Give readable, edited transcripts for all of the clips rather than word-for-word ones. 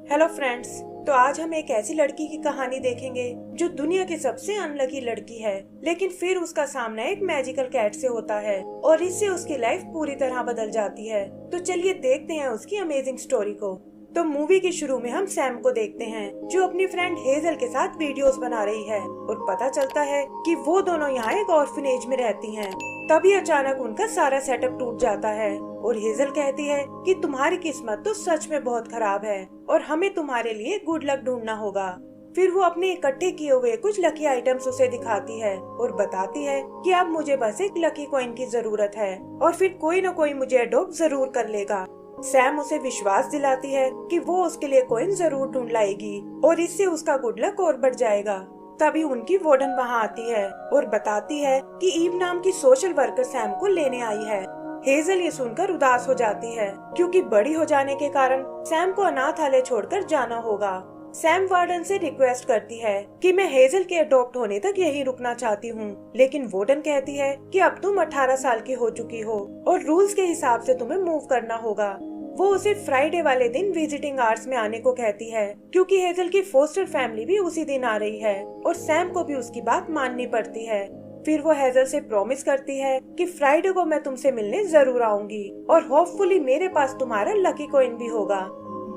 Hello friends. तो आज हम एक ऐसी लड़की की कहानी देखेंगे जो दुनिया की सबसे अनलकी लड़की है, लेकिन फिर उसका सामना एक मैजिकल कैट से होता है और इससे उसकी लाइफ पूरी तरह बदल जाती है। तो चलिए देखते हैं उसकी अमेजिंग स्टोरी को। तो मूवी के शुरू में हम सैम को देखते हैं जो अपनी फ्रेंड हेजल के साथ वीडियोस बना रही है और पता चलता है कि वो दोनों यहाँ एक ऑर्फनेज में रहती हैं। तभी अचानक उनका सारा सेटअप टूट जाता है और हेजल कहती है कि तुम्हारी किस्मत तो सच में बहुत खराब है और हमें तुम्हारे लिए गुड लक ढूंढना होगा। फिर वो अपने इकट्ठे किए हुए कुछ लकी आइटम्स उसे दिखाती है और बताती है कि अब मुझे बस एक लकी कॉइन की जरूरत है और फिर कोई न कोई मुझे अडॉप्ट जरूर कर लेगा। सैम उसे विश्वास दिलाती है कि वो उसके लिए कॉइन जरूर ढूंढ लाएगी और इससे उसका गुड लक और बढ़ जाएगा। तभी उनकी वार्डन वहाँ आती है और बताती है कि ईव नाम की सोशल वर्कर सैम को लेने आई है। हेजल ये सुनकर उदास हो जाती है क्योंकि बड़ी हो जाने के कारण सैम को अनाथालय छोड़कर जाना होगा। सैम वार्डन से रिक्वेस्ट करती है कि मैं हेजल के अडॉप्ट होने तक यहीं रुकना चाहती हूँ, लेकिन वार्डन कहती है कि अब तुम 18 साल की हो चुकी हो और रूल्स के हिसाब से तुम्हें मूव करना होगा। वो उसे फ्राइडे वाले दिन विजिटिंग आवर्स में आने को कहती है क्योंकि हेजल की फोस्टर फैमिली भी उसी दिन आ रही है और सैम को भी उसकी बात माननी पड़ती है। फिर वो हेजल से प्रॉमिस करती है कि फ्राइडे को मैं तुमसे मिलने जरूर आऊंगी और होपफुली मेरे पास तुम्हारा लकी कॉइन भी होगा।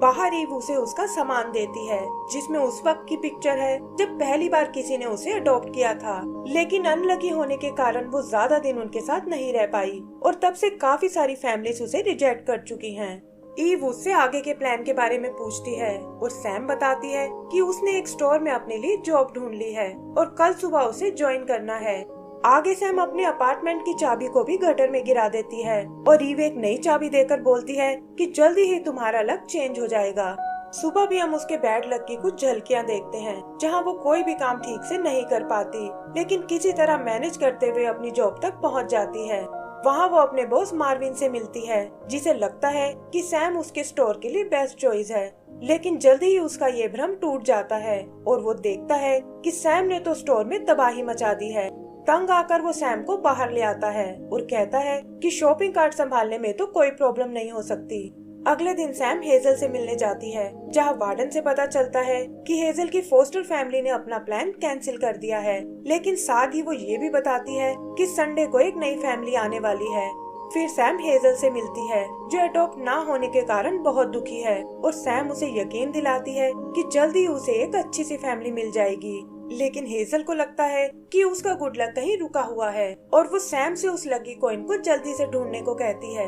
बाहर ईव उसे उसका सामान देती है जिसमें उस वक्त की पिक्चर है जब पहली बार किसी ने उसे अडॉप्ट किया था, लेकिन अनलकी होने के कारण वो ज्यादा दिन उनके साथ नहीं रह पाई और तब से काफी सारी फैमिलीज उसे रिजेक्ट कर चुकी हैं। ईव उससे आगे के प्लान के बारे में पूछती है और सैम बताती है कि उसने एक स्टोर में अपने लिए जॉब ढूंढ ली है और कल सुबह उसे ज्वाइन करना है। आगे सैम अपने अपार्टमेंट की चाबी को भी गटर में गिरा देती है और ईव एक नई चाबी देकर बोलती है कि जल्दी ही तुम्हारा लक चेंज हो जाएगा। सुबह भी हम उसके बैड लक की कुछ झलकियां देखते हैं जहां वो कोई भी काम ठीक से नहीं कर पाती, लेकिन किसी तरह मैनेज करते हुए अपनी जॉब तक पहुंच जाती है। वहाँ वो अपने बॉस मार्विन से मिलती है जिसे लगता है कि सैम उसके स्टोर के लिए बेस्ट चॉइस है, लेकिन जल्दी ही उसका ये भ्रम टूट जाता है और वो देखता है कि सैम ने तो स्टोर में तबाही मचा दी है। तंग आकर वो सैम को बाहर ले आता है और कहता है कि शॉपिंग कार्ट संभालने में तो कोई प्रॉब्लम नहीं हो सकती। अगले दिन सैम हेजल से मिलने जाती है जहां वार्डन से पता चलता है कि हेजल की फोस्टर फैमिली ने अपना प्लान कैंसिल कर दिया है, लेकिन साथ ही वो ये भी बताती है कि संडे को एक नई फैमिली आने वाली है। फिर सैम हेजल से मिलती है जो अडॉप्ट ना होने के कारण बहुत दुखी है और सैम उसे यकीन दिलाती है कि जल्दी उसे एक अच्छी सी फैमिली मिल जाएगी, लेकिन हेजल को लगता है कि उसका गुड लक कहीं रुका हुआ है और वो सैम से उस लकी कॉइन को जल्दी से ढूंढने को कहती है।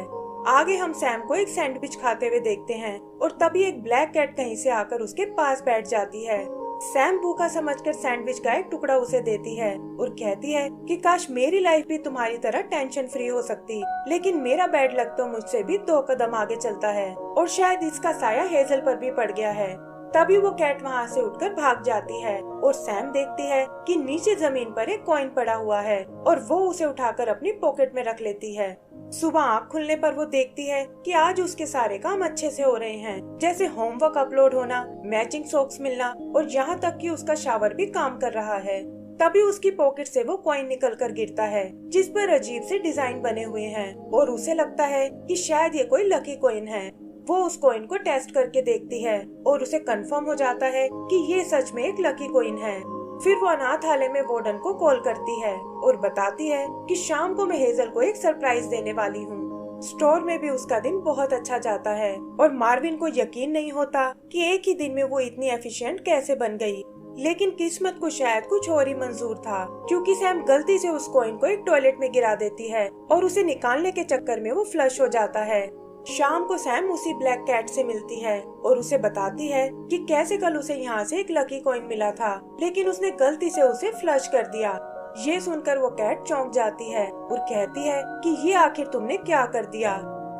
आगे हम सैम को एक सैंडविच खाते हुए देखते हैं और तभी एक ब्लैक कैट कहीं से आकर उसके पास बैठ जाती है। सैम भूखा समझकर सैंडविच का एक टुकड़ा उसे देती है और कहती है कि काश मेरी लाइफ भी तुम्हारी तरह टेंशन फ्री हो सकती, लेकिन मेरा बैड लक तो मुझसे भी 2 कदम आगे चलता है और शायद इसका साया हेजल पर भी पड़ गया है। तभी वो कैट वहाँ से उठकर भाग जाती है और सैम देखती है कि नीचे जमीन पर एक कॉइन पड़ा हुआ है और वो उसे उठाकर अपनी पॉकेट में रख लेती है। सुबह आँख खुलने पर वो देखती है कि आज उसके सारे काम अच्छे से हो रहे हैं, जैसे होमवर्क अपलोड होना, मैचिंग सॉक्स मिलना और यहाँ तक कि उसका शावर भी काम कर रहा है। तभी उसकी पॉकेट से वो कॉइन निकल कर गिरता है जिस पर अजीब से डिजाइन बने हुए हैं और उसे लगता है कि शायद ये कोई लकी कॉइन है। वो उस कॉइन को टेस्ट करके देखती है और उसे कंफर्म हो जाता है कि ये सच में एक लकी कॉइन है। फिर वो अनाथालय में वार्डन को कॉल करती है और बताती है कि शाम को मैं हेजल को एक सरप्राइज देने वाली हूँ। स्टोर में भी उसका दिन बहुत अच्छा जाता है और मार्विन को यकीन नहीं होता कि एक ही दिन में वो इतनी एफिशिएंट कैसे बन गई, लेकिन किस्मत को शायद कुछ और ही मंजूर था क्योंकि सैम गलती से उस कॉइन को एक टॉयलेट में गिरा देती है और उसे निकालने के चक्कर में वो फ्लश हो जाता है। शाम को सैम उसी ब्लैक कैट से मिलती है और उसे बताती है कि कैसे कल उसे यहाँ से एक लकी कॉइन मिला था, लेकिन उसने गलती से उसे फ्लश कर दिया। ये सुनकर वो कैट चौंक जाती है और कहती है कि ये आखिर तुमने क्या कर दिया।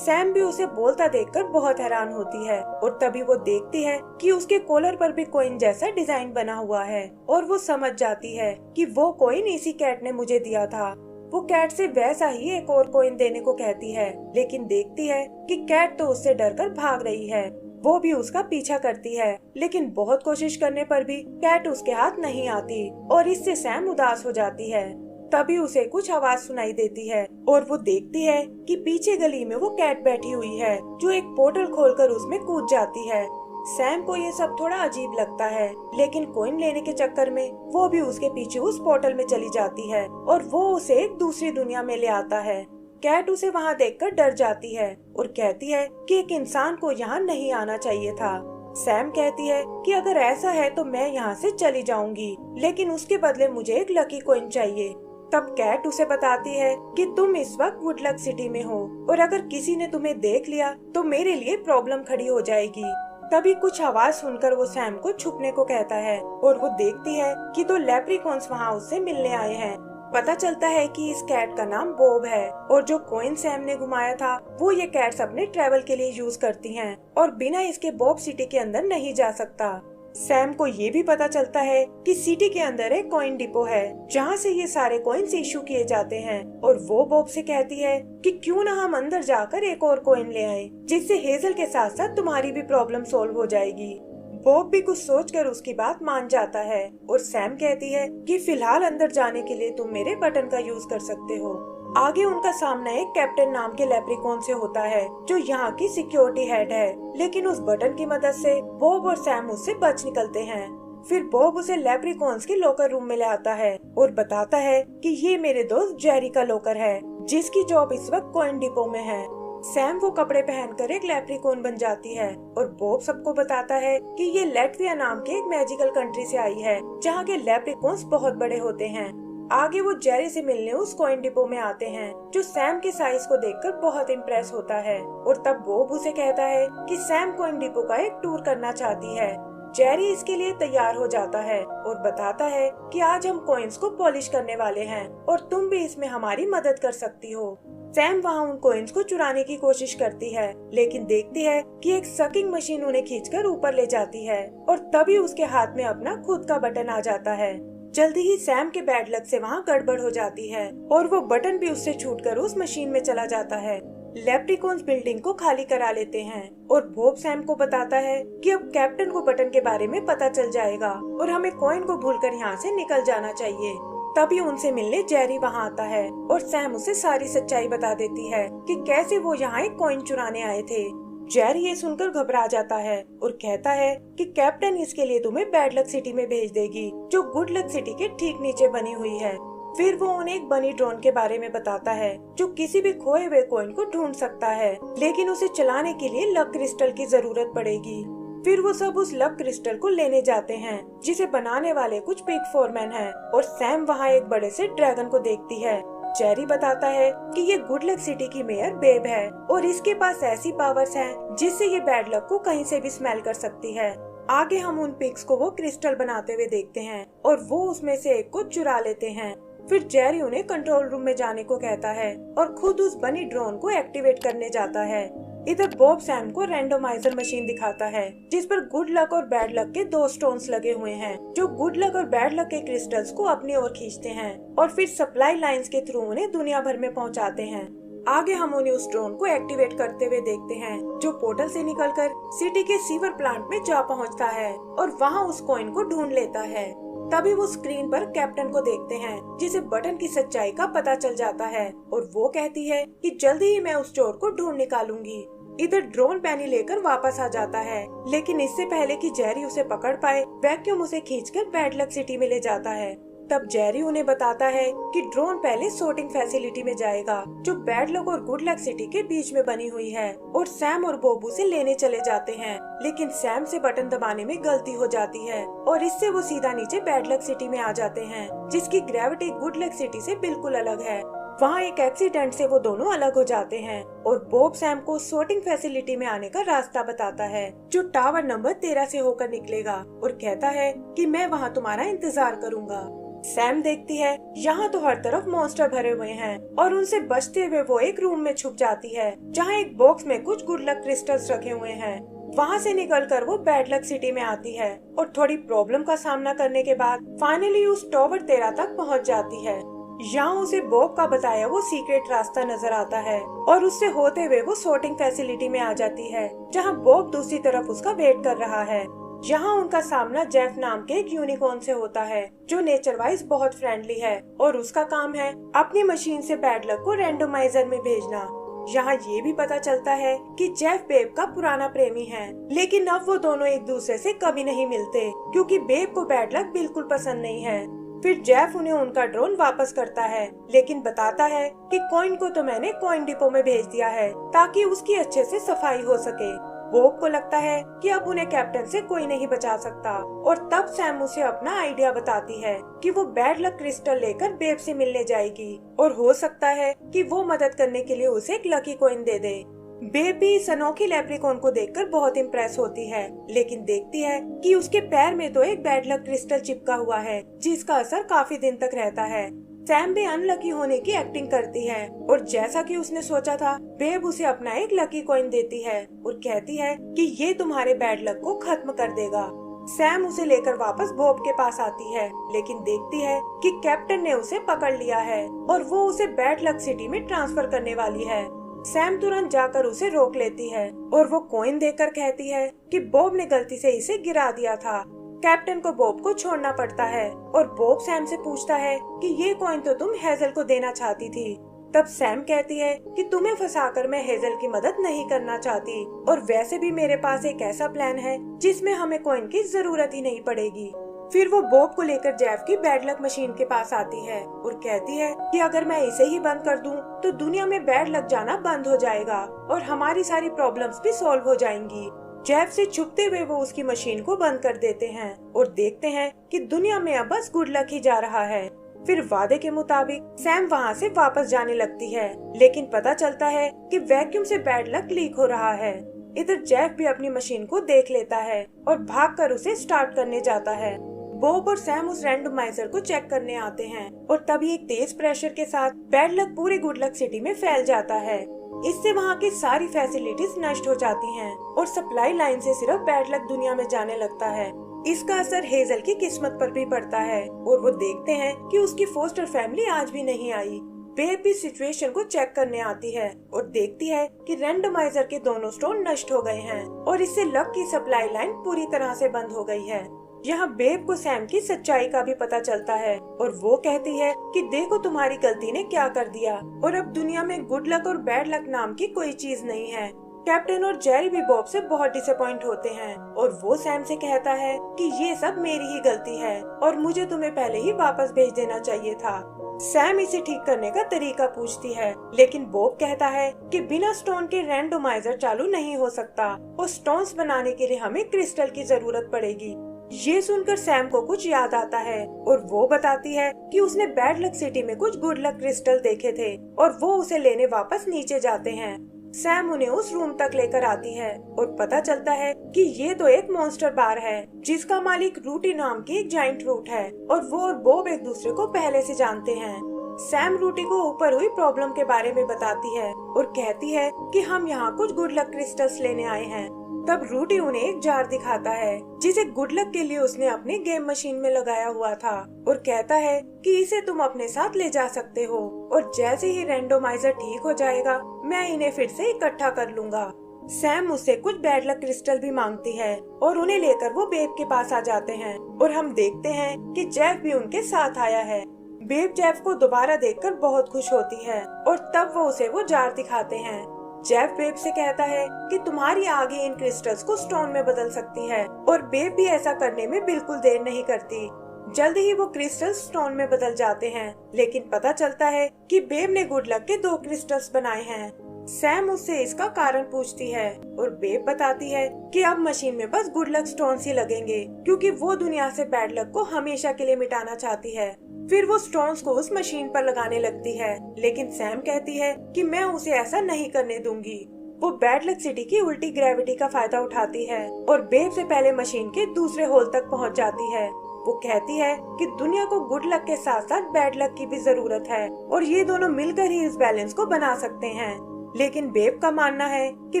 सैम भी उसे बोलता देखकर बहुत हैरान होती है और तभी वो देखती है कि उसके कॉलर पर भी कॉइन जैसा डिजाइन बना हुआ है और वो समझ जाती है कि वो कॉइन इसी कैट ने मुझे दिया था। वो कैट से वैसा ही एक और कॉइन देने को कहती है, लेकिन देखती है कि कैट तो उससे डरकर भाग रही है। वो भी उसका पीछा करती है, लेकिन बहुत कोशिश करने पर भी कैट उसके हाथ नहीं आती और इससे सैम उदास हो जाती है। तभी उसे कुछ आवाज सुनाई देती है और वो देखती है कि पीछे गली में वो कैट बैठी हुई है जो एक पोर्टल खोलकर उसमें कूद जाती है। सैम को ये सब थोड़ा अजीब लगता है, लेकिन कॉइन लेने के चक्कर में वो भी उसके पीछे उस पोर्टल में चली जाती है और वो उसे एक दूसरी दुनिया में ले आता है। कैट उसे वहाँ देखकर डर जाती है और कहती है कि एक इंसान को यहाँ नहीं आना चाहिए था। सैम कहती है कि अगर ऐसा है तो मैं यहाँ से चली जाऊंगी, लेकिन उसके बदले मुझे एक लकी कॉइन चाहिए। तब कैट उसे बताती है कि तुम इस वक्त गुड लक सिटी में हो और अगर किसी ने तुम्हें देख लिया तो मेरे लिए प्रॉब्लम खड़ी हो जाएगी। तभी कुछ आवाज सुनकर वो सैम को छुपने को कहता है और वो देखती है कि दो लेप्रिकॉन्स वहाँ उससे मिलने आए हैं। पता चलता है कि इस कैट का नाम बॉब है और जो कॉइन सैम ने घुमाया था वो ये कैट्स अपने ट्रैवल के लिए यूज करती हैं और बिना इसके बॉब सिटी के अंदर नहीं जा सकता। सैम को ये भी पता चलता है कि सिटी के अंदर एक कॉइन डिपो है जहाँ से ये सारे कॉइन्स इशू किए जाते हैं और वो बॉब से कहती है कि क्यों ना हम अंदर जाकर एक और कॉइन ले आए, जिससे हेजल के साथ साथ तुम्हारी भी प्रॉब्लम सॉल्व हो जाएगी। बॉब भी कुछ सोचकर उसकी बात मान जाता है और सैम कहती है कि फिलहाल अंदर जाने के लिए तुम मेरे बटन का यूज कर सकते हो। आगे उनका सामना एक कैप्टन नाम के लेप्रिकॉन से होता है जो यहाँ की सिक्योरिटी हेड है, लेकिन उस बटन की मदद से बॉब और सैम उससे बच निकलते हैं। फिर बॉब उसे लेप्रिकॉन्स के लॉकर रूम में ले आता है और बताता है कि ये मेरे दोस्त जेरी का लॉकर है, जिसकी जॉब इस वक्त कॉइन डिपो में है। सैम वो कपड़े पहनकर एक लेप्रिकॉन बन जाती है और बॉब सबको बताता है कि ये लैटविया नाम के एक मैजिकल कंट्री से आई है जहाँ के लेप्रिकॉन्स बहुत बड़े होते हैं। आगे वो जेरी से मिलने उस कॉइन डिपो में आते हैं जो सैम के साइज को देखकर बहुत इम्प्रेस होता है और तब बॉब उसे कहता है कि सैम कॉइन डिपो का एक टूर करना चाहती है। जेरी इसके लिए तैयार हो जाता है और बताता है कि आज हम कॉइन्स को पॉलिश करने वाले हैं और तुम भी इसमें हमारी मदद कर सकती हो। सैम वहाँ उन कॉइन्स को चुराने की कोशिश करती है, लेकिन देखती है कि एक सकिंग मशीन उन्हें खींचकर ऊपर ले जाती है और तभी उसके हाथ में अपना खुद का बटन आ जाता है। जल्दी ही सैम के बैड लक से वहाँ गड़बड़ हो जाती है और वो बटन भी उससे छूटकर उस मशीन में चला जाता है। लेप्रिकॉन्स बिल्डिंग को खाली करा लेते हैं और बॉब सैम को बताता है कि अब कैप्टन को बटन के बारे में पता चल जाएगा और हमें कॉइन को भूलकर यहाँ से निकल जाना चाहिए। तभी उनसे मिलने जेरी वहाँ आता है और सैम उसे सारी सच्चाई बता देती है कि कैसे वो यहाँ एक कॉइन चुराने आए थे। जेरी ये सुनकर घबरा जाता है और कहता है कि कैप्टन इसके लिए तुम्हें बैड लक सिटी में भेज देगी जो गुड लक सिटी के ठीक नीचे बनी हुई है। फिर वो उन्हें एक बनी ड्रोन के बारे में बताता है जो किसी भी खोए हुए कॉइन को ढूंढ सकता है, लेकिन उसे चलाने के लिए लक क्रिस्टल की जरूरत पड़ेगी। फिर वो सब उस लक क्रिस्टल को लेने जाते हैं जिसे बनाने वाले कुछ बिग फोरमैन हैं और सैम वहाँ एक बड़े से ड्रैगन को देखती है। जेरी बताता है कि ये गुड लक सिटी की मेयर बेब है और इसके पास ऐसी पावर्स हैं जिससे ये बैड लक को कहीं से भी स्मेल कर सकती है। आगे हम उन पिग्स को वो क्रिस्टल बनाते हुए देखते हैं और वो उसमें से एक को चुरा लेते हैं। फिर जेरी उन्हें कंट्रोल रूम में जाने को कहता है और खुद उस बनी ड्रोन को एक्टिवेट करने जाता है। इधर बॉब सैम को रैंडोमाइजर मशीन दिखाता है जिस पर गुड लक और बैड लक के 2 स्टोन्स लगे हुए हैं जो गुड लक और बैड लक के क्रिस्टल्स को अपनी ओर खींचते हैं और फिर सप्लाई लाइंस के थ्रू उन्हें दुनिया भर में पहुंचाते हैं। आगे हम उन्हें उस ड्रोन को एक्टिवेट करते हुए देखते हैं जो पोर्टल से निकलकर सिटी के सीवर प्लांट में जा पहुंचता है और वहां उस कॉइन को ढूंढ लेता है। तभी वो स्क्रीन पर कैप्टन को देखते हैं जिसे बटन की सच्चाई का पता चल जाता है और वो कहती है कि जल्दी ही मैं उस चोर को ढूंढ निकालूंगी। इधर ड्रोन पैनी लेकर वापस आ जाता है, लेकिन इससे पहले कि जेरी उसे पकड़ पाए वैक्यूम उसे खींचकर बैड लक सिटी में ले जाता है। तब जेरी उन्हें बताता है कि ड्रोन पहले सोर्टिंग फैसिलिटी में जाएगा जो बैड लक और गुड लक सिटी के बीच में बनी हुई है और सैम और बॉब उसे लेने चले जाते हैं, लेकिन सैम से बटन दबाने में गलती हो जाती है और इससे वो सीधा नीचे बैड लक सिटी में आ जाते हैं जिसकी ग्रेविटी गुड लक सिटी से बिल्कुल अलग है। वहाँ एक एक्सीडेंट से वो दोनों अलग हो जाते हैं और बॉब सैम को सोर्टिंग फैसिलिटी में आने का रास्ता बताता है जो टावर नंबर 13 से होकर निकलेगा और कहता है कि मैं वहाँ तुम्हारा इंतजार करूँगा। सैम देखती है यहाँ तो हर तरफ मॉन्स्टर भरे हुए हैं और उनसे बचते हुए वो एक रूम में छुप जाती है जहाँ एक बॉक्स में कुछ गुड लक क्रिस्टल्स रखे हुए हैं। वहाँ से निकलकर वो बैड लक सिटी में आती है और थोड़ी प्रॉब्लम का सामना करने के बाद फाइनली उस टावर 13 तक पहुँच जाती है। यहाँ उसे बॉब का बताया वो सीक्रेट रास्ता नजर आता है और उससे होते हुए वो सोर्टिंग फैसिलिटी में आ जाती है जहाँ बॉब दूसरी तरफ उसका वेट कर रहा है। यहाँ उनका सामना जेफ नाम के एक यूनिकॉर्न से होता है जो नेचर वाइज बहुत फ्रेंडली है और उसका काम है अपनी मशीन से बैड लक को रैंडोमाइजर में भेजना। यहाँ ये भी पता चलता है कि जेफ बेब का पुराना प्रेमी है, लेकिन अब वो दोनों एक दूसरे से कभी नहीं मिलते क्योंकि बेब को बैड लक बिल्कुल पसंद नहीं है। फिर जेफ उन्हें उनका ड्रोन वापस करता है, लेकिन बताता है कि कॉइन को तो मैंने कॉइन डिपो में भेज दिया है ताकि उसकी अच्छे से सफाई हो सके। बॉब को लगता है कि अब उन्हें कैप्टन से कोई नहीं बचा सकता और तब सैम उसे अपना आइडिया बताती है कि वो बैड लक क्रिस्टल लेकर बेब से मिलने जाएगी और हो सकता है कि वो मदद करने के लिए उसे एक लकी कॉइन दे दे। बेब भी इस अनोखी लेप्रिकॉन को देखकर बहुत इम्प्रेस होती है, लेकिन देखती है कि उसके पैर में तो एक बैड लक क्रिस्टल चिपका हुआ है जिसका असर काफी दिन तक रहता है। सैम भी अनलकी होने की एक्टिंग करती है और जैसा कि उसने सोचा था, बेब उसे अपना एक लकी कॉइन देती है और कहती है कि ये तुम्हारे बैड लक को खत्म कर देगा। सैम उसे लेकर वापस बॉब के पास आती है, लेकिन देखती है कि कैप्टन ने उसे पकड़ लिया है और वो उसे बैड लक सिटी में ट्रांसफर करने वाली है। सैम तुरंत जाकर उसे रोक लेती है और वो कॉइन देकर कहती है कि बॉब ने गलती से इसे गिरा दिया था। कैप्टन को बॉब को छोड़ना पड़ता है और बॉब सैम से पूछता है कि ये कॉइन तो तुम हेजल को देना चाहती थी। तब सैम कहती है कि तुम्हें फंसाकर मैं हेजल की मदद नहीं करना चाहती और वैसे भी मेरे पास एक ऐसा प्लान है जिसमें हमें कॉइन की जरूरत ही नहीं पड़ेगी। फिर वो बॉब को लेकर जेफ की बैड लक मशीन के पास आती है और कहती है कि अगर मैं इसे ही बंद कर दूं तो दुनिया में बैड लक जाना बंद हो जाएगा और हमारी सारी प्रॉब्लम्स भी सॉल्व हो जाएंगी। जेफ से छुपते हुए वो उसकी मशीन को बंद कर देते हैं और देखते हैं कि दुनिया में अब बस गुड लक ही जा रहा है। फिर वादे के मुताबिक सैम वहाँ से वापस जाने लगती है, लेकिन पता चलता है कि वैक्यूम से बैड लक लीक हो रहा है। इधर जेफ भी अपनी मशीन को देख लेता है और भागकर उसे स्टार्ट करने जाता है। बॉब और सैम उस रैंडमाइजर को चेक करने आते हैं और तभी एक तेज प्रेशर के साथ बैड लक पूरे गुड लक सिटी में फैल जाता है। इससे वहाँ की सारी फैसिलिटीज नष्ट हो जाती हैं और सप्लाई लाइन से सिर्फ बैड लक दुनिया में जाने लगता है। इसका असर हेजल की किस्मत पर भी पड़ता है और वो देखते हैं कि उसकी फोस्टर फैमिली आज भी नहीं आई। बेब भी सिचुएशन को चेक करने आती है और देखती है कि रैंडमाइजर के दोनों स्टोन नष्ट हो गए हैं और इससे लक की सप्लाई लाइन पूरी तरह से बंद हो गई है। यहाँ बेब को सैम की सच्चाई का भी पता चलता है और वो कहती है कि देखो तुम्हारी गलती ने क्या कर दिया और अब दुनिया में गुड लक और बैड लक नाम की कोई चीज नहीं है। कैप्टन और जेरी भी बॉब से बहुत डिसअपॉइंट होते हैं और वो सैम से कहता है कि ये सब मेरी ही गलती है और मुझे तुम्हें पहले ही वापस भेज देना चाहिए था। सैम इसे ठीक करने का तरीका पूछती है, लेकिन बॉब कहता है कि बिना स्टोन के रैंडमाइजर चालू नहीं हो सकता और स्टोन्स बनाने के लिए हमें क्रिस्टल की जरूरत पड़ेगी। ये सुनकर सैम को कुछ याद आता है और वो बताती है कि उसने बैड लक सिटी में कुछ गुड लक क्रिस्टल देखे थे और वो उसे लेने वापस नीचे जाते हैं। सैम उन्हें उस रूम तक लेकर आती है और पता चलता है कि ये तो एक मॉन्स्टर बार है जिसका मालिक रूटी नाम की एक जाइंट रूट है और वो और बॉब एक दूसरे को पहले से जानते हैं। सैम रूटी को ऊपर हुई प्रॉब्लम के बारे में बताती है और कहती है कि हम यहाँ कुछ गुड लक क्रिस्टल्स लेने आए हैं। तब रूटी उन्हें एक जार दिखाता है जिसे गुड लक के लिए उसने अपने गेम मशीन में लगाया हुआ था और कहता है कि इसे तुम अपने साथ ले जा सकते हो और जैसे ही रैंडमाइजर ठीक हो जाएगा मैं इन्हें फिर से इकट्ठा कर लूंगा। सैम उससे कुछ बैड लक क्रिस्टल भी मांगती है और उन्हें लेकर वो बेब के पास आ जाते हैं और हम देखते हैं कि जेफ भी उनके साथ आया है। बेब जेफ को दोबारा देखकर बहुत खुश होती है और तब वो उसे वो जार दिखाते हैं। जेफ बेब से कहता है कि तुम्हारी आगे इन क्रिस्टल्स को स्टोन में बदल सकती है और बेब भी ऐसा करने में बिल्कुल देर नहीं करती। जल्द ही वो क्रिस्टल्स स्टोन में बदल जाते हैं, लेकिन पता चलता है कि बेब ने गुड लक के 2 क्रिस्टल्स बनाए हैं। सैम उससे इसका कारण पूछती है और बेब बताती है कि अब मशीन में बस गुड लक स्टोन्स ही लगेंगे क्योंकि वो दुनिया से बैड लक को हमेशा के लिए मिटाना चाहती है। फिर वो स्टोन्स को उस मशीन पर लगाने लगती है, लेकिन सैम कहती है कि मैं उसे ऐसा नहीं करने दूंगी। वो बैड लक सिटी की उल्टी ग्रेविटी का फायदा उठाती है और बेब से पहले मशीन के दूसरे होल तक पहुंच जाती है। वो कहती है कि दुनिया को गुड लक के साथ साथ बैड लक की भी जरूरत है और ये दोनों मिलकर ही इस बैलेंस को बना सकते हैं। लेकिन बेब का मानना है कि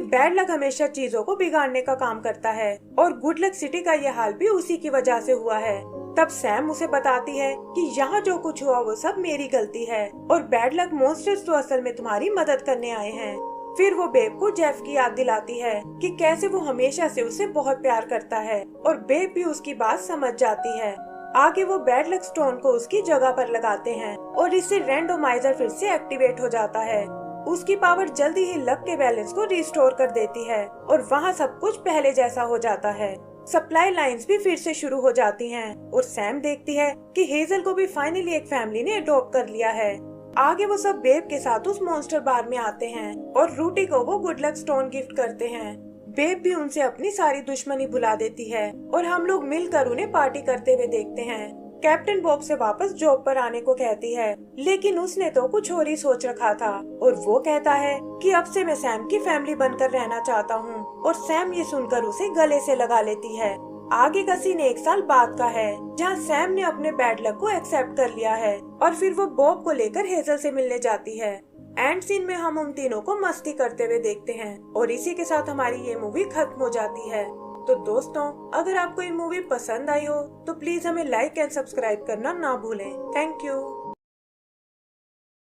बैड लक हमेशा चीजों को बिगाड़ने का काम करता है और गुड लक सिटी का ये हाल भी उसी की वजह से हुआ है। तब सैम उसे बताती है कि यहाँ जो कुछ हुआ वो सब मेरी गलती है और बैड लक मॉन्स्टर्स तो असल में तुम्हारी मदद करने आए हैं। फिर वो बेब को जेफ की याद दिलाती है कि कैसे वो हमेशा से उसे बहुत प्यार करता है और बेब भी उसकी बात समझ जाती है। आगे वो बैड लक स्टोन को उसकी जगह पर लगाते हैं और इससे रैंडमाइजर फिर से एक्टिवेट हो जाता है उसकी पावर जल्दी ही लक के बैलेंस को रिस्टोर कर देती है और वहाँ सब कुछ पहले जैसा हो जाता है। सप्लाई लाइंस भी फिर से शुरू हो जाती हैं और सैम देखती है कि हेजल को भी फाइनली एक फैमिली ने अडॉप्ट कर लिया है। आगे वो सब बेब के साथ उस मॉन्स्टर बार में आते हैं और रूटी को वो गुड लक स्टोन गिफ्ट करते हैं। बेब भी उनसे अपनी सारी दुश्मनी भुला देती है और हम लोग मिलकर उन्हें पार्टी करते हुए देखते हैं। कैप्टन बॉब से वापस जॉब पर आने को कहती है, लेकिन उसने तो कुछ और ही सोच रखा था और वो कहता है कि अब से मैं सैम की फैमिली बनकर रहना चाहता हूँ और सैम ये सुनकर उसे गले से लगा लेती है। आगे का सीन 1 साल बाद का है जहाँ सैम ने अपने बैड लक को एक्सेप्ट कर लिया है और फिर वो बॉब को लेकर हेजल से मिलने जाती है। एंड सीन में हम उन तीनों को मस्ती करते हुए देखते हैं और इसी के साथ हमारी ये मूवी खत्म हो जाती है। तो दोस्तों, अगर आपको ये मूवी पसंद आई हो तो प्लीज हमें लाइक एंड सब्सक्राइब करना ना भूलें। Thank you.